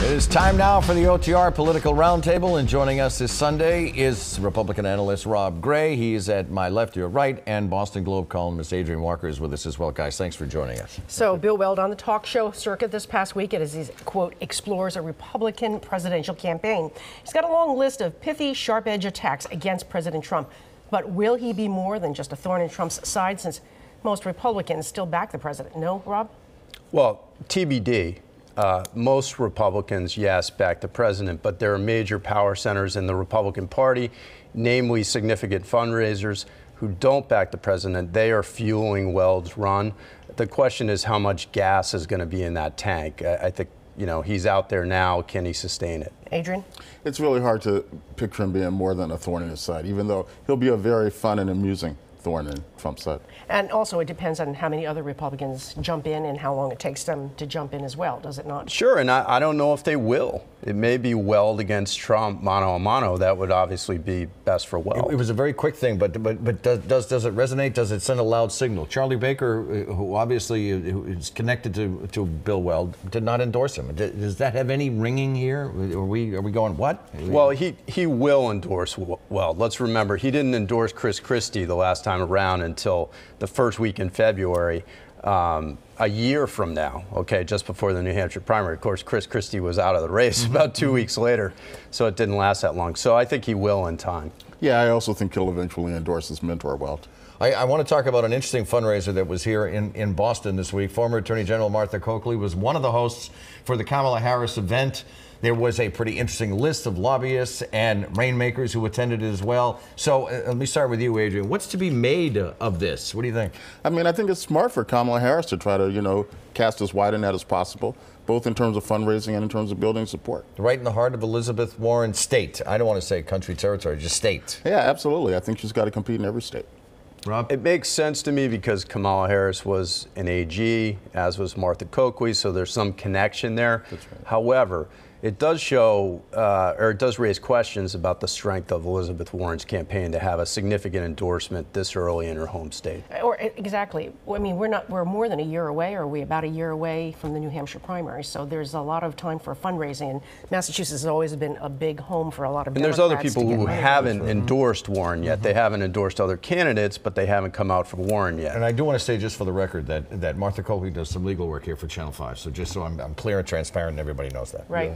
It is time now for the OTR Political Roundtable, and joining us this Sunday is Republican analyst Rob Gray. He is at my left, your right, and Boston Globe columnist Adrian Walker is with us as well. Guys, thanks for joining us. So Bill Weld on the talk show circuit this past week as he, quote, explores a Republican presidential campaign. He's got a long list of pithy, sharp-edge attacks against President Trump. But will he be more than just a thorn in Trump's side, since most Republicans still back the president? No, Rob? Well, TBD. Most Republicans, yes, back the president, but there are major power centers in the Republican Party, namely significant fundraisers, who don't back the president. They are fueling Weld's run. The question is how much gas is going to be in that tank. I think, you know, he's out there now. Can he sustain it? Adrian? It's really hard to picture him being more than a thorn in his side, even though he'll be a very fun and amusing thorn in Trump's side. And also it depends on how many other Republicans jump in and how long it takes them to jump in as well, does it not? Sure, and I don't know if they will. It may be Weld against Trump, mano a mano. That would obviously be best for Weld. It was a very quick thing, but does it resonate? Does it send a loud signal? Charlie Baker, who obviously is connected to Bill Weld, did not endorse him. Does that have any ringing here? Are we going, what? Well, he will endorse Weld. Let's remember, he didn't endorse Chris Christie the last time around until the first week in February. A year from now, okay, just before the New Hampshire primary. Of course, Chris Christie was out of the race about 2 weeks later, so it didn't last that long. So I think he will in time. Yeah, I also think he'll eventually endorse his mentor, Weld. I want to talk about an interesting fundraiser that was here in Boston this week. Former Attorney General Martha Coakley was one of the hosts for the Kamala Harris event. There was a pretty interesting list of lobbyists and rainmakers who attended as well. So let me start with you, Adrian. What's to be made of this? What do you think? I mean, I think it's smart for Kamala Harris to try to, you know, cast as wide a net as possible, both in terms of fundraising and in terms of building support. Right in the heart of Elizabeth Warren's state. I don't want to say country territory, just state. Yeah, absolutely. I think she's got to compete in every state. Rob? It makes sense to me because Kamala Harris was an AG, as was Martha Coakley, so there's some connection there. That's right. However, it does show, or it does raise questions about the strength of Elizabeth Warren's campaign to have a significant endorsement this early in her home state. Or exactly. I mean, we're more than a year away, or are we about a year away from the New Hampshire primary? So there's a lot of time for fundraising, and Massachusetts has always been a big home for a lot of And Democrats. there's other people who haven't endorsed Warren yet. They haven't endorsed other candidates, but they haven't come out for Warren yet. And I do want to say, just for the record, that Martha Coakley does some legal work here for Channel 5. So just so I'm clear and transparent, and everybody knows that. Right.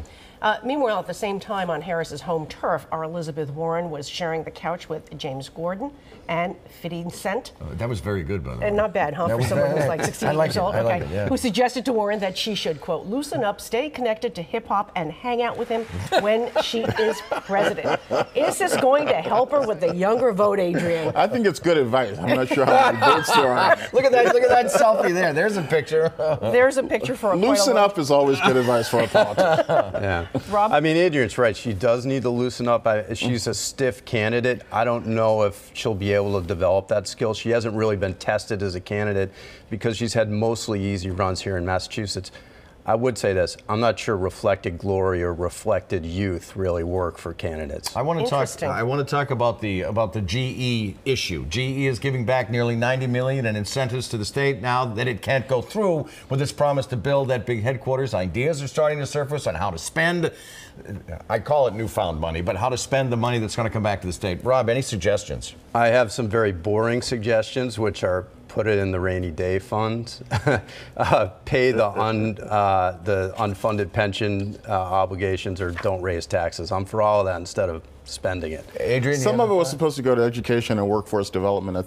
Meanwhile, at the same time on Harris's home turf, our Elizabeth Warren was sharing the couch with James Gordon and 50 Cent. That was very good, by the way. And not bad, huh, That for was someone very- who's like 16 I like years it. old? I like it, yeah. Who suggested to Warren that she should, quote, loosen up, stay connected to hip-hop, and hang out with him when she is president. Is this going to help her with the younger vote, Adrian? I think it's good advice. I'm not sure how many votes there are. Look at that selfie there. There's a picture. There's a picture for a Loosen up is always good advice for a politician. Yeah. Rob? I mean, Adrian's right. She does need to loosen up. She's a stiff candidate. I don't know if she'll be able to develop that skill. She hasn't really been tested as a candidate because she's had mostly easy runs here in Massachusetts. I would say this. I'm not sure reflected glory or reflected youth really work for candidates. I want to talk about the GE issue. GE is giving back nearly $90 million in incentives to the state now that it can't go through with its promise to build that big headquarters. Ideas are starting to surface on how to spend, I call it newfound money, but how to spend the money that's going to come back to the state. Rob, any suggestions? I have some very boring suggestions, which are put it in the rainy day fund, pay the unfunded pension obligations, or don't raise taxes. I'm for all of that instead of spending it. Adrian, some of it was supposed to go to education and workforce development. I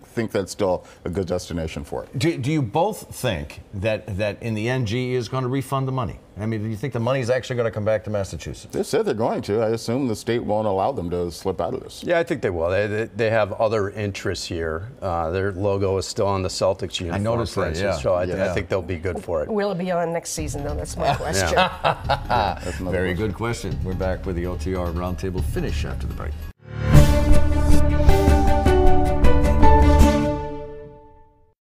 think that's still a good destination for it. Do you both think that in the end GE is going to refund the money? I mean, do you think the money is actually going to come back to Massachusetts? They said they're going to. I assume the state won't allow them to slip out of this. Yeah, I think they will. They have other interests here. Their logo is still on the Celtics uniform. I noticed for that, instance, yeah. So I think they'll be good for it. Will it be on next season, though? That's my question. Very good question. We're back with the OTR Roundtable finish after the break.